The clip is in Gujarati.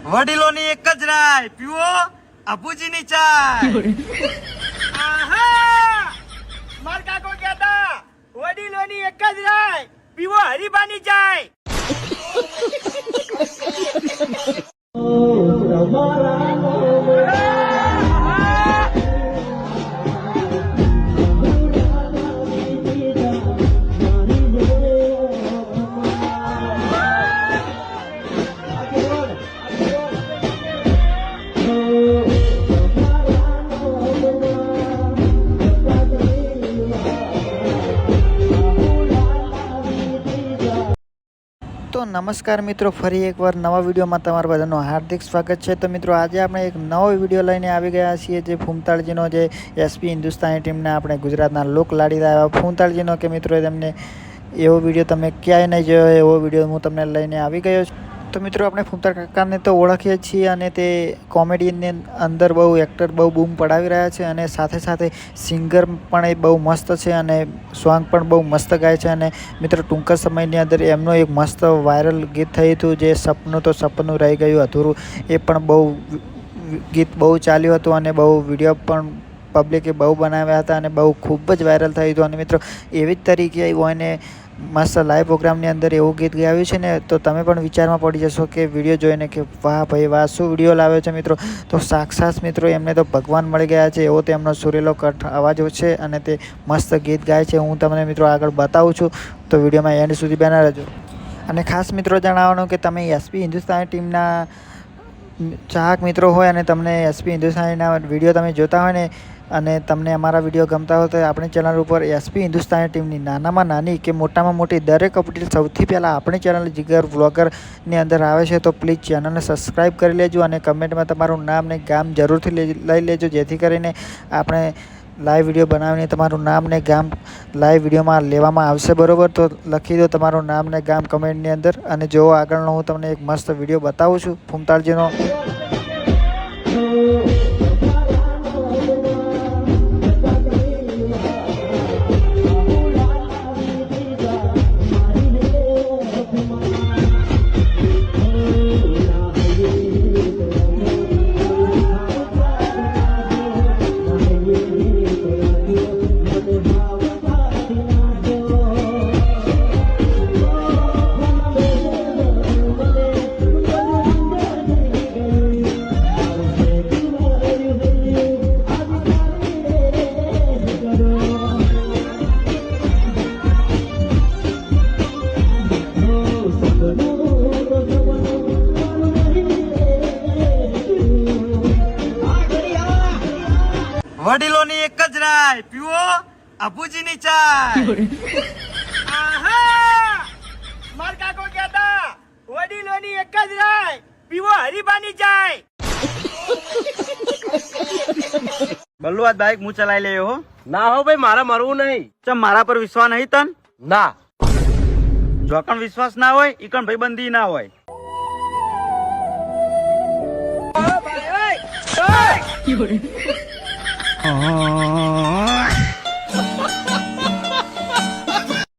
વડીલોની એક જ રાય, પીવો અબુજીની ચાય. આહા! માર કાકો કહેતા વડીલોની એક જ રાય, પીવો હરીબાની ચાય. તો નમસ્કાર મિત્રો, ફરી એકવાર નવા વિડીયોમાં તમારા બધાનું હાર્દિક સ્વાગત છે. તો મિત્રો આજે આપણે એક નવો વિડીયો લઈને આવી ગયા છીએ, જે ફૂમતાળજીનો જે એસપી હિન્દુસ્તાની ટીમને આપણે ગુજરાતના લોક લાડી રહ્યા ફૂમતાળજીનો કે મિત્રો તેમને એવો વિડીયો તમે ક્યાંય નહીં જોયો એવો વિડીયો હું તમને લઈને આવી ગયો છું. તો મિત્રો આપણે ફૂમતાળ કાકાને તો ઓળખીએ છીએ અને તે કોમેડીની અંદર બહુ એક્ટર બહુ બૂમ પડાવી રહ્યા છે અને સાથે સાથે સિંગર પણ એ બહુ મસ્ત છે અને સોંગ પણ બહુ મસ્ત ગાય છે. અને મિત્રો ટૂંક સમયની અંદર એમનું એક મસ્ત વાયરલ ગીત થયું હતું, જે સપનું તો સપનું રહી ગયું અધૂરું. એ પણ બહુ ગીત બહુ ચાલ્યું હતું અને બહુ વિડીયો પણ પબ્લિકે બહુ બનાવ્યા હતા અને બહુ ખૂબ જ વાયરલ થયું હતું. અને મિત્રો એવી જ તરીકે એને મસ્ત લાઈવ પ્રોગ્રામની અંદર એવું ગીત ગાયું છે ને, તો તમે પણ વિચારમાં પડી જશો કે વિડીયો જોઈને કે વાહ ભાઈ વાહ, શું વિડીયો લાવ્યો છે મિત્રો. તો સાક્ષાત મિત્રો એમને તો ભગવાન મળી ગયા છે, એવો તેમનો સુરેલો કટ અવાજ છે અને તે મસ્ત ગીત ગાય છે. હું તમને મિત્રો આગળ બતાવું છું, તો વિડીયોમાં એન્ડ સુધી બના રહેજો. અને ખાસ મિત્રો જણાવવાનું કે તમે એસપી હિન્દુસ્તાની ટીમના ચાહક મિત્રો હોય અને તમને એસપી હિન્દુસ્તાનીના વિડીયો તમે જોતા હોય ને અને તમને અમારા વિડીયો ગમતા હોય તો આપણી ચેનલ ઉપર એસપી હિન્દુસ્તાની ટીમની નાનામાં નાની કે મોટામાં મોટી દરેક અપડેટ સૌથી પહેલાં આપણી ચેનલ જીગર વ્લોગરની અંદર આવે છે. તો પ્લીઝ ચેનલને સબસ્ક્રાઈબ કરી લેજો અને કમેન્ટમાં તમારું નામ ને ગામ જરૂરથી લઈ લેજો, જેથી કરીને આપણે લાઈવ વિડીયો બનાવીને તમારું નામ ને ગામ લાઈવ વિડીયોમાં લેવામાં આવશે. બરાબર, તો લખી દો તમારું નામ ને ગામ કમેન્ટની અંદર. અને જો આગળનો હું તમને એક મસ્ત વિડીયો બતાવું છું ફૂમતાળજીનો. વડીલોની એક જ રાય, પીવો અબુજીની ચાય. આહા! માર કાકો કહેતા વડીલોની એક જ રાય, પીવો હરીબાની ચાય. બલ્લુ આજ બાઈક હું ચલાવી લેયો હો. ના હો ભાઈ, મારે મરવું નહીં. ચમ મારા પર વિશ્વાસ નહીં તન? ના, જો કણ વિશ્વાસ ના હોય ઈ કણ ભાઈબંધી ના હોય. ભાઈ